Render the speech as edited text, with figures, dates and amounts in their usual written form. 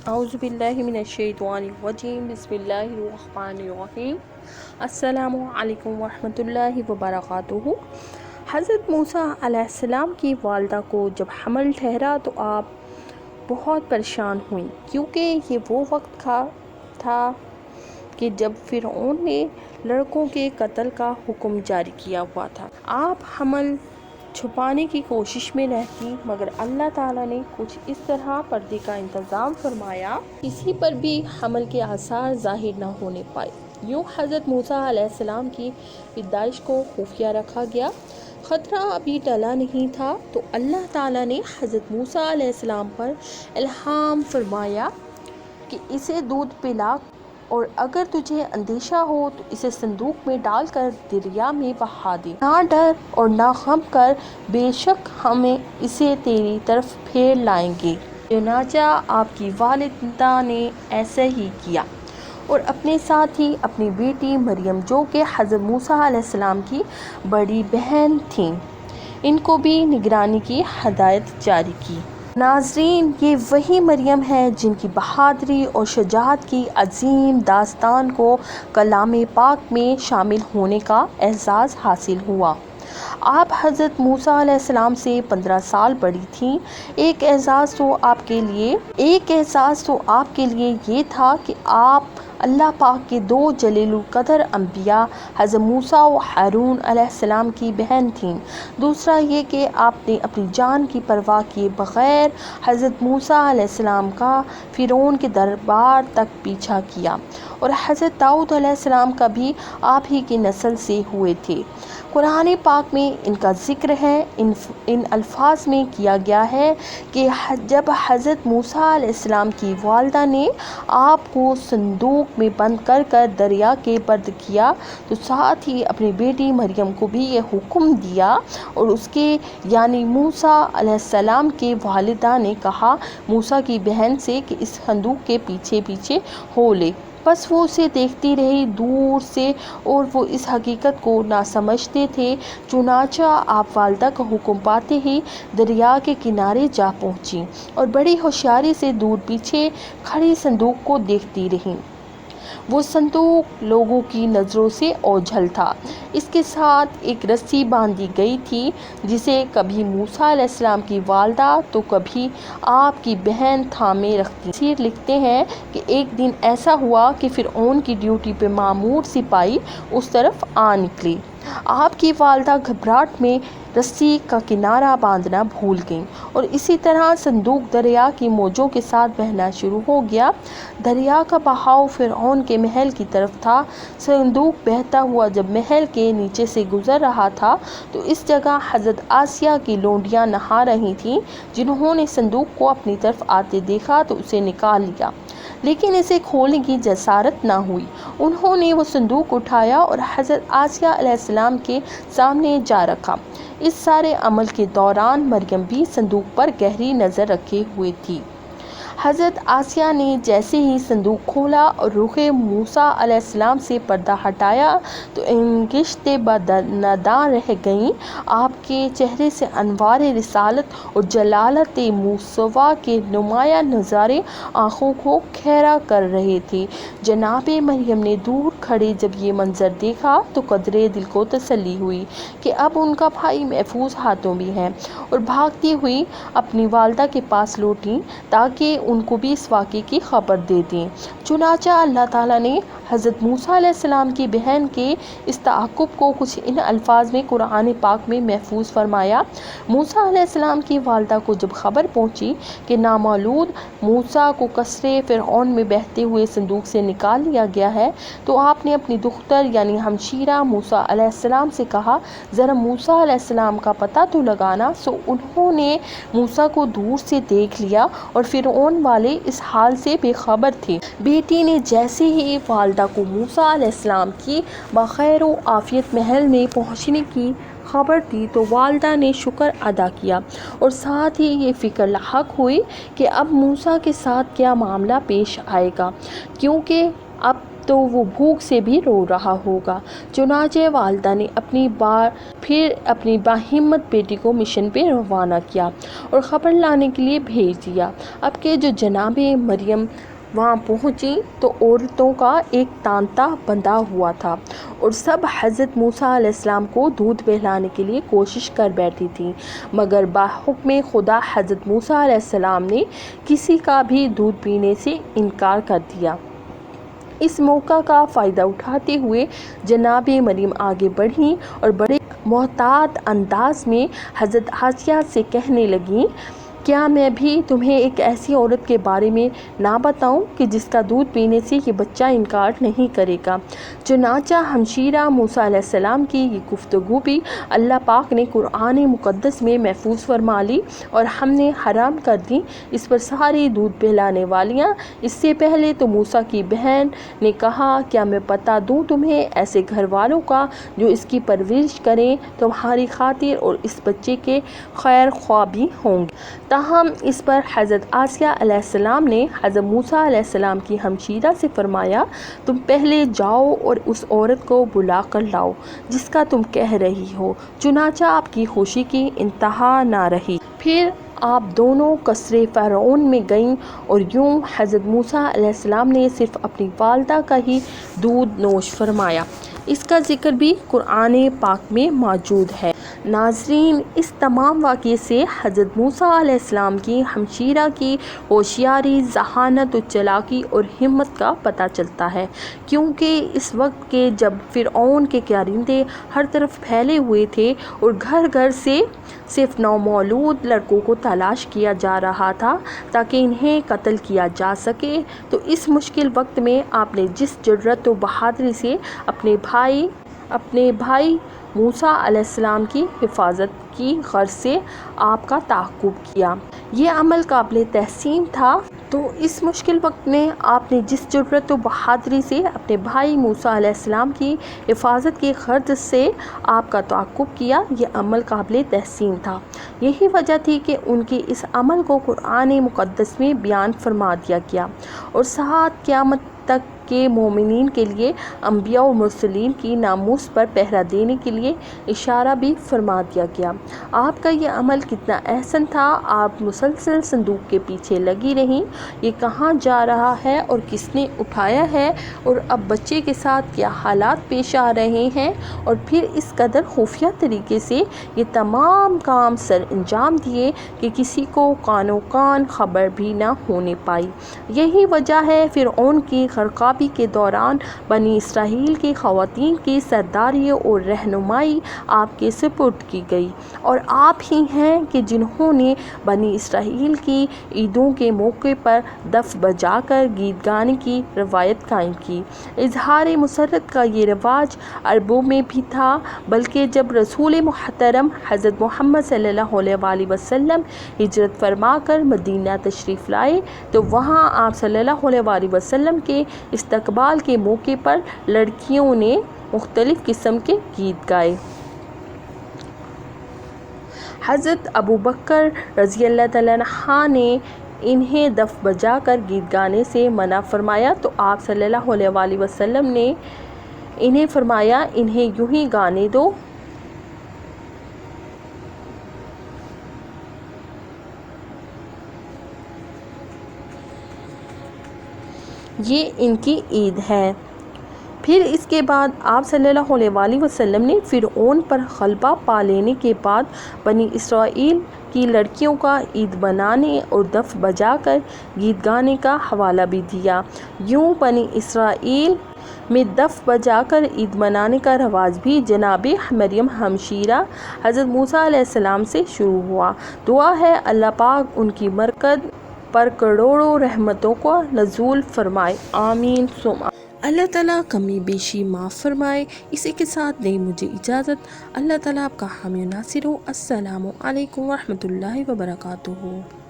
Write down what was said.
اعوذ باللہ من الشیطان الرجیم بسم اللہ الرحمن الرحیم السلام علیکم ورحمۃ اللہ وبرکاتہ۔ حضرت موسیٰ علیہ السلام کی والدہ کو جب حمل ٹھہرا تو آپ بہت پریشان ہوئیں، کیونکہ یہ وہ وقت تھا کہ جب فرعون نے لڑکوں کے قتل کا حکم جاری کیا ہوا تھا۔ آپ حمل چھپانے کی کوشش میں رہتی، مگر اللہ تعالیٰ نے کچھ اس طرح پردے کا انتظام فرمایا کسی پر بھی حمل کے آثار ظاہر نہ ہونے پائے۔ یوں حضرت موسیٰ علیہ السلام کی پیدائش کو خفیہ رکھا گیا۔ خطرہ ابھی ٹلا نہیں تھا تو اللہ تعالیٰ نے حضرت موسیٰ علیہ السلام پر الہام فرمایا کہ اسے دودھ پلا، اور اگر تجھے اندیشہ ہو تو اسے صندوق میں ڈال کر دریا میں بہا دے۔ نہ ڈر اور نہ غم کر، بے شک ہم اسے تیری طرف پھیر لائیں گے۔ چنانچہ آپ کی والدہ نے ایسا ہی کیا، اور اپنے ساتھ ہی اپنی بیٹی مریم، جو کہ حضرت موسیٰ علیہ السلام کی بڑی بہن تھیں، ان کو بھی نگرانی کی ہدایت جاری کی۔ ناظرین، یہ وہی مریم ہے جن کی بہادری اور شجاعت کی عظیم داستان کو کلام پاک میں شامل ہونے کا اعزاز حاصل ہوا۔ آپ حضرت موسیٰ علیہ السلام سے 15 سال بڑی تھیں۔ ایک اعزاز تو آپ کے لیے یہ تھا کہ آپ اللہ پاک کے دو جلیل القدر انبیاء حضرت موسیٰ و ہارون علیہ السلام کی بہن تھیں۔ دوسرا یہ کہ آپ نے اپنی جان کی پرواہ کیے بغیر حضرت موسیٰ علیہ السلام کا فرعون کے دربار تک پیچھا کیا، اور حضرت داؤد علیہ السلام کا بھی آپ ہی کی نسل سے ہوئے تھے۔ قرآن پاک میں ان کا ذکر ہے، ان الفاظ میں کیا گیا ہے کہ جب حضرت موسیٰ علیہ السلام کی والدہ نے آپ کو صندوق میں بند کر کر دریا کے برد کیا تو ساتھ ہی اپنی بیٹی مریم کو بھی یہ حکم دیا، اور اس کے یعنی موسیٰ علیہ السلام کے والدہ نے کہا موسیٰ کی بہن سے کہ اس صندوق کے پیچھے پیچھے ہو لے۔ بس وہ اسے دیکھتی رہی دور سے، اور وہ اس حقیقت کو نہ سمجھتے تھے۔ چنانچہ آپ والدہ کا حکم پاتے ہی دریا کے کنارے جا پہنچی، اور بڑی ہوشیاری سے دور پیچھے کھڑی صندوق کو دیکھتی رہیں۔ وہ صندوق لوگوں کی نظروں سے اوجھل تھا۔ اس کے ساتھ ایک رسی باندھی گئی تھی، جسے کبھی موسیٰ علیہ السلام کی والدہ تو کبھی آپ کی بہن تھامے رکھتی۔ تفسیر لکھتے ہیں کہ ایک دن ایسا ہوا کہ فرعون کی ڈیوٹی پہ مامور سپاہی اس طرف آ نکلے۔ آپ کی والدہ گھبراہٹ میں رسی کا کنارہ باندھنا بھول گئیں، اور اسی طرح صندوق دریا کی موجوں کے ساتھ بہنا شروع ہو گیا۔ دریا کا بہاؤ فرعون کے محل کی طرف تھا۔ صندوق بہتا ہوا جب محل کے نیچے سے گزر رہا تھا تو اس جگہ حضرت آسیہ کی لونڈیاں نہا رہی تھیں، جنہوں نے صندوق کو اپنی طرف آتے دیکھا تو اسے نکال لیا، لیکن اسے کھولنے کی جسارت نہ ہوئی۔ انہوں نے وہ صندوق اٹھایا اور حضرت آسیہ علیہ السلام کے سامنے جا رکھا۔ اس سارے عمل کے دوران مریم بھی صندوق پر گہری نظر رکھے ہوئے تھی۔ حضرت آسیہ نے جیسے ہی صندوق کھولا اور رخ موسیٰ علیہ السلام سے پردہ ہٹایا تو انگشتیں بنداں رہ گئیں۔ آپ کے چہرے سے انوار رسالت اور جلالت موسیٰ کے نمایاں نظارے آنکھوں کو خیرہ کر رہے تھے۔ جناب مریم نے دور کھڑے جب یہ منظر دیکھا تو قدرے دل کو تسلی ہوئی کہ اب ان کا بھائی محفوظ ہاتھوں میں ہے، اور بھاگتی ہوئی اپنی والدہ کے پاس لوٹیں تاکہ ان کو بھی اس واقعے کی خبر دے دیں۔ چنانچہ اللہ تعالیٰ نے حضرت موسیٰ علیہ السلام کی بہن کے اس تعاقب کو کچھ ان الفاظ میں قرآن پاک میں محفوظ فرمایا۔ موسیٰ علیہ السلام کی والدہ کو جب خبر پہنچی کہ نامولود موسیٰ کو قصر فرعون میں بہتے ہوئے صندوق سے نکال لیا گیا ہے تو آپ نے اپنی دختر یعنی ہمشیرہ موسیٰ علیہ السلام سے کہا ذرا موسیٰ علیہ السلام کا پتہ تو لگانا۔ سو انہوں نے موسیٰ کو دور سے دیکھ لیا، اور فرعون والے اس حال سے بے خبر تھے۔ بیٹی نے جیسے ہی والدہ کو موسیٰ علیہ السلام کی بخیر و عافیت محل میں پہنچنے کی خبر دی تو والدہ نے شکر ادا کیا، اور ساتھ ہی یہ فکر لاحق ہوئی کہ اب موسیٰ کے ساتھ کیا معاملہ پیش آئے گا، کیونکہ اب تو وہ بھوک سے بھی رو رہا ہوگا۔ چنانچہ والدہ نے اپنی باہمت بیٹی کو مشن پہ روانہ کیا اور خبر لانے کے لیے بھیج دیا۔ اب کہ جو جناب مریم وہاں پہنچی تو عورتوں کا ایک تانتا بندھا ہوا تھا اور سب حضرت موسیٰ علیہ السلام کو دودھ پلانے کے لیے کوشش کر بیٹھی تھیں، مگر بحکم خدا حضرت موسیٰ علیہ السلام نے کسی کا بھی دودھ پینے سے انکار کر دیا۔ اس موقع کا فائدہ اٹھاتے ہوئے جناب مریم آگے بڑھیں اور بڑے محتاط انداز میں حضرت آسیہ سے کہنے لگیں، کیا میں بھی تمہیں ایک ایسی عورت کے بارے میں نہ بتاؤں کہ جس کا دودھ پینے سے یہ بچہ انکار نہیں کرے گا؟ چنانچہ ہمشیرہ موسیٰ علیہ السلام کی یہ گفتگو بھی اللہ پاک نے قرآن مقدس میں محفوظ فرما لی اور ہم نے حرام کر دی اس پر ساری دودھ پلانے والیاں۔ اس سے پہلے تو موسیٰ کی بہن نے کہا، کیا میں بتا دوں تمہیں ایسے گھر والوں کا جو اس کی پرورش کریں تمہاری خاطر اور اس بچے کے خیر خواہ بھی ہوں گے۔ تاہم اس پر حضرت آسیہ علیہ السلام نے حضرت موسیٰ علیہ السلام کی ہمشیرہ سے فرمایا، تم پہلے جاؤ اور اس عورت کو بلا کر لاؤ جس کا تم کہہ رہی ہو۔ چنانچہ آپ کی خوشی کی انتہا نہ رہی۔ پھر آپ دونوں قصر فرعون میں گئیں اور یوں حضرت موسیٰ علیہ السلام نے صرف اپنی والدہ کا ہی دودھ نوش فرمایا۔ اس کا ذکر بھی قرآن پاک میں موجود ہے۔ ناظرین، اس تمام واقعے سے حضرت موسیٰ علیہ السلام کی ہمشیرہ کی ہوشیاری، ذہانت و چالاکی اور ہمت کا پتہ چلتا ہے، کیونکہ اس وقت کے جب فرعون کے کارندے ہر طرف پھیلے ہوئے تھے اور گھر گھر سے صرف نومولود لڑکوں کو تلاش کیا جا رہا تھا تاکہ انہیں قتل کیا جا سکے، تو اس مشکل وقت میں آپ نے جس جرأت و بہادری سے اپنے بھائی موسیٰ علیہ السلام کی حفاظت کی غرض سے آپ کا تعاقب کیا، یہ عمل قابل تحسین تھا۔ تو اس مشکل وقت میں آپ نے جس جرأت و بہادری سے اپنے بھائی موسیٰ علیہ السلام کی حفاظت کی غرض سے آپ کا تعاقب کیا، یہ عمل قابل تحسین تھا۔ یہی وجہ تھی کہ ان کے اس عمل کو قرآن مقدس میں بیان فرما دیا گیا اور ساتھ قیامت تک کے مومنین کے لیے انبیاء و مرسلین کی ناموس پر پہرا دینے کے لیے اشارہ بھی فرما دیا گیا۔ آپ کا یہ عمل کتنا احسن تھا، آپ مسلسل صندوق کے پیچھے لگی رہیں، یہ کہاں جا رہا ہے اور کس نے اٹھایا ہے اور اب بچے کے ساتھ کیا حالات پیش آ رہے ہیں، اور پھر اس قدر خفیہ طریقے سے یہ تمام کام سر انجام دیے کہ کسی کو کانوں کان خبر بھی نہ ہونے پائی۔ یہی وجہ ہے فرعون کی غرقابی کے دوران بنی اسرائیل کی خواتین کی سرداری اور رہنمائی آپ کے سپرد کی گئی، اور آپ ہی ہیں کہ جنہوں نے بنی اسرائیل کی عیدوں کے موقع پر دف بجا کر گیت گانے کی روایت قائم کی۔ اظہار مسرت کا یہ رواج عربوں میں بھی تھا، بلکہ جب رسول محترم حضرت محمد صلی اللہ علیہ وسلم ہجرت فرما کر مدینہ تشریف لائے تو وہاں آپ صلی اللہ علیہ وسلم کے استقبال کے موقع پر لڑکیوں نے مختلف قسم کے گیت گائے۔ حضرت ابوبکر رضی اللہ تعالیٰ عنہ نے انہیں دف بجا کر گیت گانے سے منع فرمایا تو آپ صلی اللہ علیہ وسلم نے انہیں فرمایا، انہیں یوں ہی گانے دو، یہ ان کی عید ہے۔ پھر اس کے بعد آپ صلی اللہ علیہ وسلم نے فرعون پر غلبہ پا لینے کے بعد بنی اسرائیل کی لڑکیوں کا عید منانے اور دف بجا کر گیت گانے کا حوالہ بھی دیا۔ یوں بنی اسرائیل میں دف بجا کر عید منانے کا رواج بھی جناب مریم ہمشیرہ حضرت موسیٰ علیہ السلام سے شروع ہوا۔ دعا ہے اللہ پاک ان کی مرکز پر کروڑوں رحمتوں کو نزول فرمائے، آمین ثم آمین۔ اللہ تعالیٰ کمی بیشی معاف فرمائے۔ اسی کے ساتھ دیں مجھے اجازت۔ اللہ تعالیٰ آپ کا حامی و ناصر ہو۔ السلام علیکم ورحمۃ اللہ وبرکاتہ۔